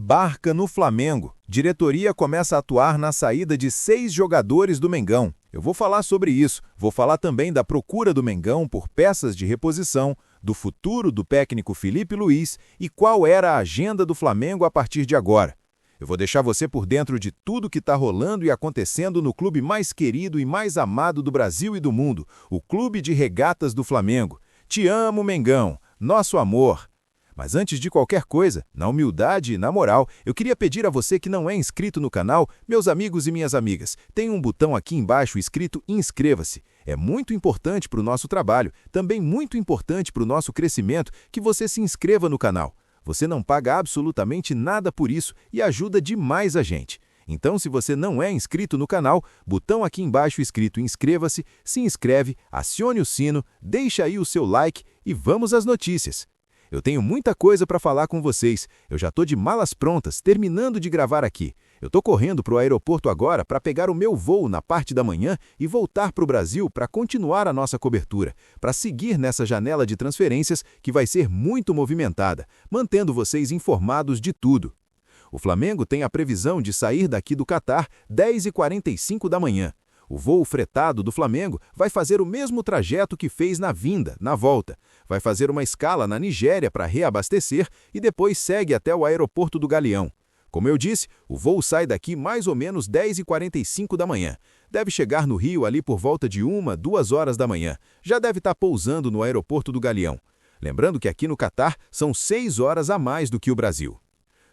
Embarca no Flamengo. Diretoria começa a atuar na saída de 6 jogadores do Mengão. Eu vou falar sobre isso. Vou falar também da procura do Mengão por peças de reposição, do futuro do técnico Filipe Luís e qual era a agenda do Flamengo a partir de agora. Eu vou deixar você por dentro de tudo que está rolando e acontecendo no clube mais querido e mais amado do Brasil e do mundo, o Clube de Regatas do Flamengo. Te amo, Mengão, nosso amor. Mas antes de qualquer coisa, na humildade e na moral, eu queria pedir a você que não é inscrito no canal, meus amigos e minhas amigas, tem um botão aqui embaixo escrito inscreva-se. É muito importante para o nosso trabalho, também muito importante para o nosso crescimento, que você se inscreva no canal. Você não paga absolutamente nada por isso e ajuda demais a gente. Então, se você não é inscrito no canal, botão aqui embaixo escrito inscreva-se, se inscreve, acione o sino, deixa aí o seu like e vamos às notícias. Eu tenho muita coisa para falar com vocês. Eu já estou de malas prontas, terminando de gravar aqui. Eu estou correndo para o aeroporto agora para pegar o meu voo na parte da manhã e voltar para o Brasil para continuar a nossa cobertura, para seguir nessa janela de transferências que vai ser muito movimentada, mantendo vocês informados de tudo. O Flamengo tem a previsão de sair daqui do Catar 10h45 da manhã. O voo fretado do Flamengo vai fazer o mesmo trajeto que fez na vinda, na volta. Vai fazer uma escala na Nigéria para reabastecer e depois segue até o aeroporto do Galeão. Como eu disse, o voo sai daqui mais ou menos 10h45 da manhã. Deve chegar no Rio ali por volta de 1, 2 horas da manhã. Já deve estar pousando no aeroporto do Galeão. Lembrando que aqui no Catar são 6 horas a mais do que o Brasil.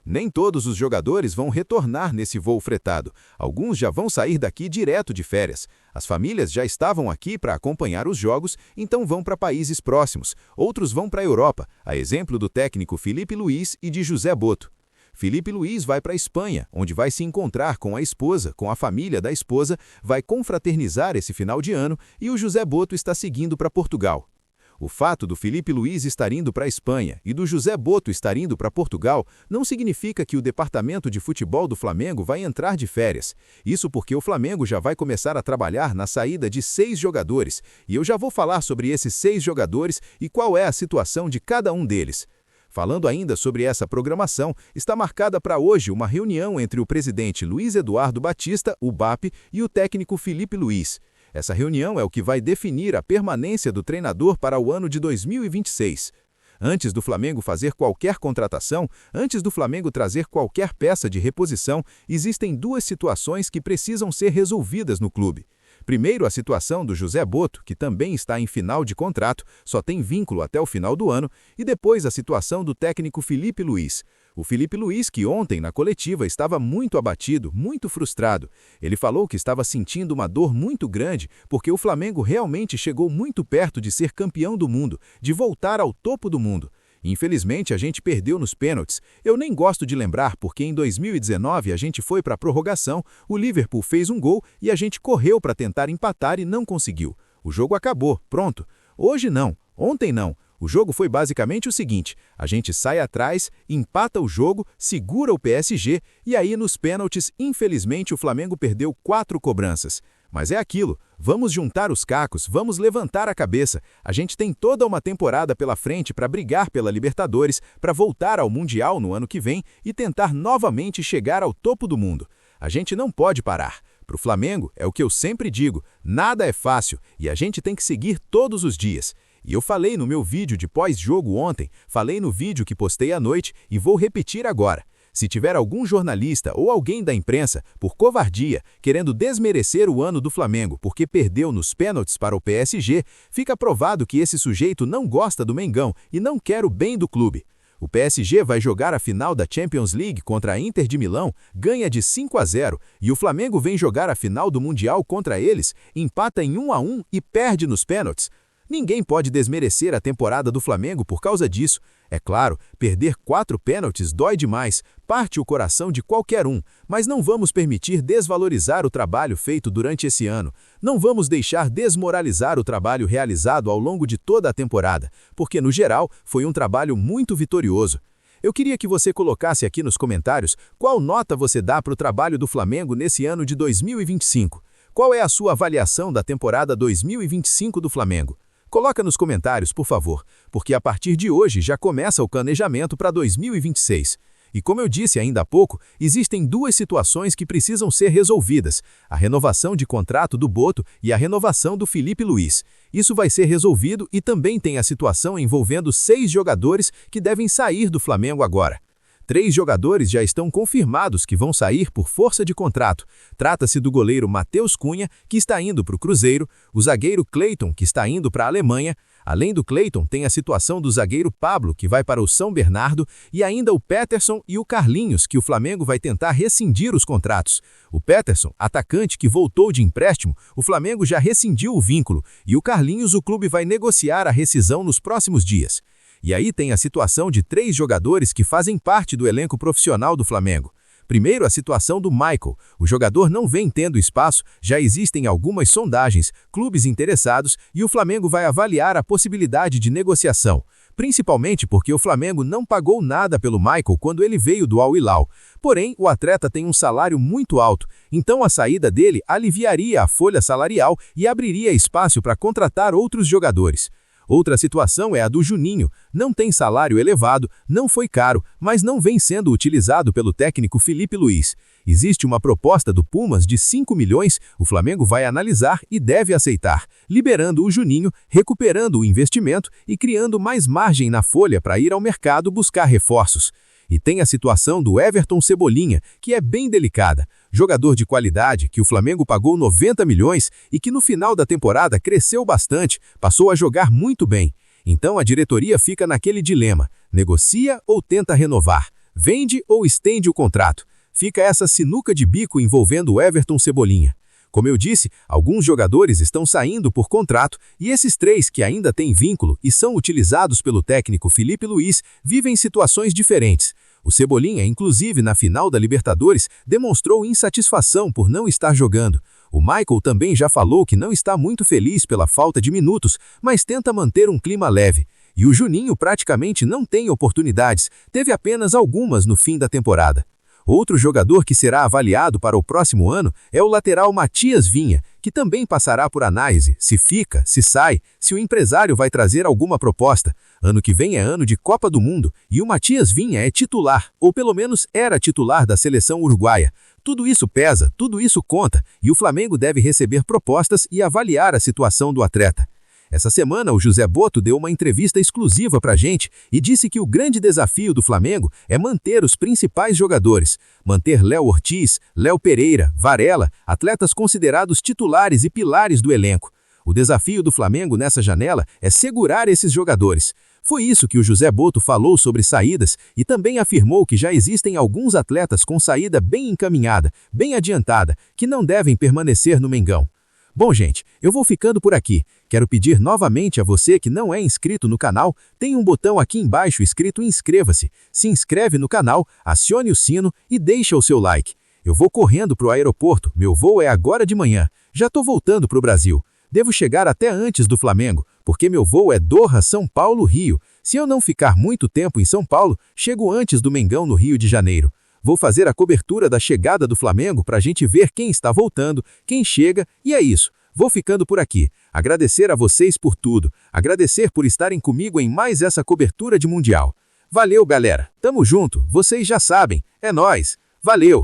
Nem todos os jogadores vão retornar nesse voo fretado. Alguns já vão sair daqui direto de férias. As famílias já estavam aqui para acompanhar os jogos, então vão para países próximos. Outros vão para a Europa, a exemplo do técnico Filipe Luís e de José Boto. Filipe Luís vai para a Espanha, onde vai se encontrar com a esposa, com a família da esposa, vai confraternizar esse final de ano e o José Boto está seguindo para Portugal. O fato do Filipe Luís estar indo para a Espanha e do José Boto estar indo para Portugal não significa que o departamento de futebol do Flamengo vai entrar de férias. Isso porque o Flamengo já vai começar a trabalhar na saída de 6 jogadores, e eu já vou falar sobre esses 6 jogadores e qual é a situação de cada um deles. Falando ainda sobre essa programação, está marcada para hoje uma reunião entre o presidente Luiz Eduardo Batista, o BAP, e o técnico Filipe Luís. Essa reunião é o que vai definir a permanência do treinador para o ano de 2026. Antes do Flamengo fazer qualquer contratação, antes do Flamengo trazer qualquer peça de reposição, existem 2 situações que precisam ser resolvidas no clube. Primeiro, a situação do José Boto, que também está em final de contrato, só tem vínculo até o final do ano, e depois a situação do técnico Filipe Luís. O Filipe Luís, que ontem na coletiva estava muito abatido, muito frustrado. Ele falou que estava sentindo uma dor muito grande porque o Flamengo realmente chegou muito perto de ser campeão do mundo, de voltar ao topo do mundo. Infelizmente, a gente perdeu nos pênaltis. Eu nem gosto de lembrar porque em 2019 a gente foi para a prorrogação, o Liverpool fez um gol e a gente correu para tentar empatar e não conseguiu. O jogo acabou, pronto. Hoje não, ontem não. O jogo foi basicamente o seguinte, a gente sai atrás, empata o jogo, segura o PSG e aí nos pênaltis, infelizmente, o Flamengo perdeu 4 cobranças. Mas é aquilo, vamos juntar os cacos, vamos levantar a cabeça. A gente tem toda uma temporada pela frente para brigar pela Libertadores, para voltar ao Mundial no ano que vem e tentar novamente chegar ao topo do mundo. A gente não pode parar. Para o Flamengo, é o que eu sempre digo, nada é fácil e a gente tem que seguir todos os dias. E eu falei no meu vídeo de pós-jogo ontem, falei no vídeo que postei à noite e vou repetir agora. Se tiver algum jornalista ou alguém da imprensa, por covardia, querendo desmerecer o ano do Flamengo porque perdeu nos pênaltis para o PSG, fica provado que esse sujeito não gosta do Mengão e não quer o bem do clube. O PSG vai jogar a final da Champions League contra a Inter de Milão, ganha de 5-0, e o Flamengo vem jogar a final do Mundial contra eles, empata em 1-1 e perde nos pênaltis. Ninguém pode desmerecer a temporada do Flamengo por causa disso. É claro, perder 4 pênaltis dói demais, parte o coração de qualquer um, mas não vamos permitir desvalorizar o trabalho feito durante esse ano. Não vamos deixar desmoralizar o trabalho realizado ao longo de toda a temporada, porque no geral foi um trabalho muito vitorioso. Eu queria que você colocasse aqui nos comentários qual nota você dá para o trabalho do Flamengo nesse ano de 2025. Qual é a sua avaliação da temporada 2025 do Flamengo? Coloca nos comentários, por favor, porque a partir de hoje já começa o planejamento para 2026. E como eu disse ainda há pouco, existem duas situações que precisam ser resolvidas: a renovação de contrato do Boto e a renovação do Felipe Luiz. Isso vai ser resolvido e também tem a situação envolvendo 6 jogadores que devem sair do Flamengo agora. 3 jogadores já estão confirmados que vão sair por força de contrato. Trata-se do goleiro Matheus Cunha, que está indo para o Cruzeiro, o zagueiro Cleiton, que está indo para a Alemanha. Além do Cleiton, tem a situação do zagueiro Pablo, que vai para o São Bernardo, e ainda o Peterson e o Carlinhos, que o Flamengo vai tentar rescindir os contratos. O Peterson, atacante que voltou de empréstimo, o Flamengo já rescindiu o vínculo, e o Carlinhos o clube vai negociar a rescisão nos próximos dias. E aí tem a situação de 3 jogadores que fazem parte do elenco profissional do Flamengo. Primeiro, a situação do Michael. O jogador não vem tendo espaço, já existem algumas sondagens, clubes interessados e o Flamengo vai avaliar a possibilidade de negociação. Principalmente porque o Flamengo não pagou nada pelo Michael quando ele veio do Al Hilal. Porém, o atleta tem um salário muito alto, então a saída dele aliviaria a folha salarial e abriria espaço para contratar outros jogadores. Outra situação é a do Juninho. Não tem salário elevado, não foi caro, mas não vem sendo utilizado pelo técnico Felipe Luiz. Existe uma proposta do Pumas de 5 milhões, o Flamengo vai analisar e deve aceitar, liberando o Juninho, recuperando o investimento e criando mais margem na folha para ir ao mercado buscar reforços. E tem a situação do Everton Cebolinha, que é bem delicada. Jogador de qualidade, que o Flamengo pagou 90 milhões e que no final da temporada cresceu bastante, passou a jogar muito bem. Então a diretoria fica naquele dilema: negocia ou tenta renovar? Vende ou estende o contrato? Fica essa sinuca de bico envolvendo o Everton Cebolinha. Como eu disse, alguns jogadores estão saindo por contrato e esses 3 que ainda têm vínculo e são utilizados pelo técnico Felipe Luiz vivem situações diferentes. O Cebolinha, inclusive na final da Libertadores, demonstrou insatisfação por não estar jogando. O Michael também já falou que não está muito feliz pela falta de minutos, mas tenta manter um clima leve. E o Juninho praticamente não tem oportunidades, teve apenas algumas no fim da temporada. Outro jogador que será avaliado para o próximo ano é o lateral Matias Vinha, que também passará por análise, se fica, se sai, se o empresário vai trazer alguma proposta. Ano que vem é ano de Copa do Mundo e o Matias Vinha é titular, ou pelo menos era titular da seleção uruguaia. Tudo isso pesa, tudo isso conta, e o Flamengo deve receber propostas e avaliar a situação do atleta. Essa semana, o José Boto deu uma entrevista exclusiva para a gente e disse que o grande desafio do Flamengo é manter os principais jogadores, manter Léo Ortiz, Léo Pereira, Varela, atletas considerados titulares e pilares do elenco. O desafio do Flamengo nessa janela é segurar esses jogadores. Foi isso que o José Boto falou sobre saídas e também afirmou que já existem alguns atletas com saída bem encaminhada, bem adiantada, que não devem permanecer no Mengão. Bom, gente, eu vou ficando por aqui. Quero pedir novamente a você que não é inscrito no canal, tem um botão aqui embaixo escrito inscreva-se. Se inscreve no canal, acione o sino e deixa o seu like. Eu vou correndo para o aeroporto, meu voo é agora de manhã. Já estou voltando para o Brasil. Devo chegar até antes do Flamengo, porque meu voo é Doha, São Paulo, Rio. Se eu não ficar muito tempo em São Paulo, chego antes do Mengão no Rio de Janeiro. Vou fazer a cobertura da chegada do Flamengo para a gente ver quem está voltando, quem chega, e é isso. Vou ficando por aqui. Agradecer a vocês por tudo. Agradecer por estarem comigo em mais essa cobertura de Mundial. Valeu, galera. Tamo junto. Vocês já sabem. É nóis. Valeu.